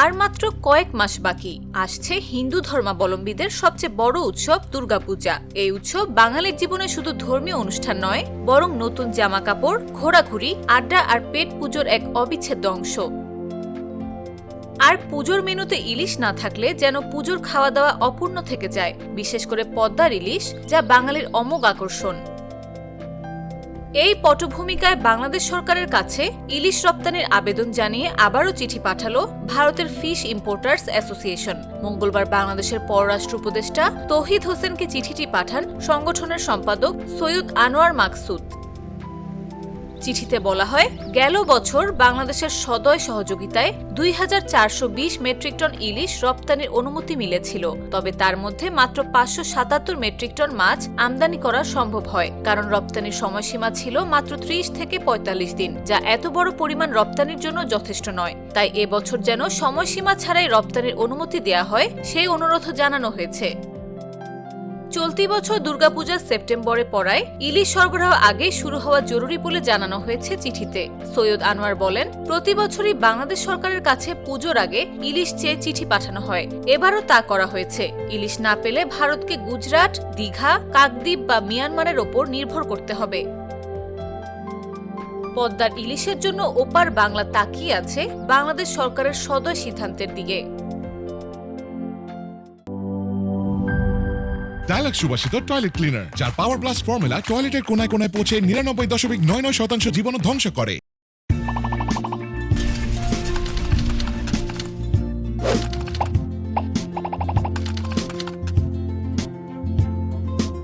আর মাত্র কয়েক মাস বাকি আসছে হিন্দু ধর্মাবলম্বীদের সবচেয়ে বড় উৎসব দুর্গাপূজা। এই উৎসব বাঙালির জীবনে শুধু ধর্মীয় অনুষ্ঠান নয়, বরং নতুন জামা কাপড়, ঘোরাঘুরি, আড্ডা আর পেট পুজোর এক অবিচ্ছেদ্য অংশ। আর পুজোর মেনুতে ইলিশ না থাকলে যেন পুজোর খাওয়া দাওয়া অপূর্ণ থেকে যায়, বিশেষ করে পদ্মার ইলিশ, যা বাঙালির অমোঘ আকর্ষণ। এই পটভূমিকায় বাংলাদেশ সরকারের কাছে ইলিশ রপ্তানির আবেদন জানিয়ে আবারও চিঠি পাঠালো ভারতের ফিশ ইম্পোর্টার্স অ্যাসোসিয়েশন। মঙ্গলবার বাংলাদেশের পররাষ্ট্র উপদেষ্টা তৌহিদ হোসেনকে চিঠিটি পাঠান সংগঠনের সম্পাদক সৈয়দ আনোয়ার মাকসুদ। চিঠিতে বলা হয়, গেল বছর বাংলাদেশের সদয় সহযোগিতায় ২,৪২০ মেট্রিক টন ইলিশ রপ্তানির অনুমতি মিলেছিল। তবে তার মধ্যে মাত্র ৫৭৭ মেট্রিক টন মাছ আমদানি করা সম্ভব হয়, কারণ রপ্তানির সময়সীমা ছিল মাত্র ৩০ থেকে ৪৫ দিন, যা এত বড় পরিমাণ রপ্তানির জন্য যথেষ্ট নয়। তাই এবছর যেন সময়সীমা ছাড়াই রপ্তানির অনুমতি দেয়া হয়, সেই অনুরোধ জানানো হয়েছে। চলতি বছর দুর্গাপূজা সেপ্টেম্বরে পড়ায় ইলিশ সরবরাহ আগে শুরু হওয়া জরুরি বলে জানানো হয়েছে চিঠিতে। সৈয়দ আনোয়ার বলেন, প্রতি বছরই বাংলাদেশ সরকারের কাছে পুজোর আগে ইলিশ চেয়ে চিঠি পাঠানো হয়। এবারও তা করা হয়েছে। ইলিশ না পেলে ভারতকে গুজরাট, দীঘা, কাকদ্বীপ বা মিয়ানমারের ওপর নির্ভর করতে হবে। পদ্মার ইলিশের জন্য ওপার বাংলা তাকিয়ে আছে বাংলাদেশ সরকারের সদয় সিদ্ধান্তের দিকে। ডায়ালগ সুবাসিত টয়লেট ক্লিনার, যার পাওয়ার প্লাস ফর্মুলা টয়লেটের কোনায় কোনায় পৌঁছে ৯৯.৯৯% জীবাণু ধ্বংস করে।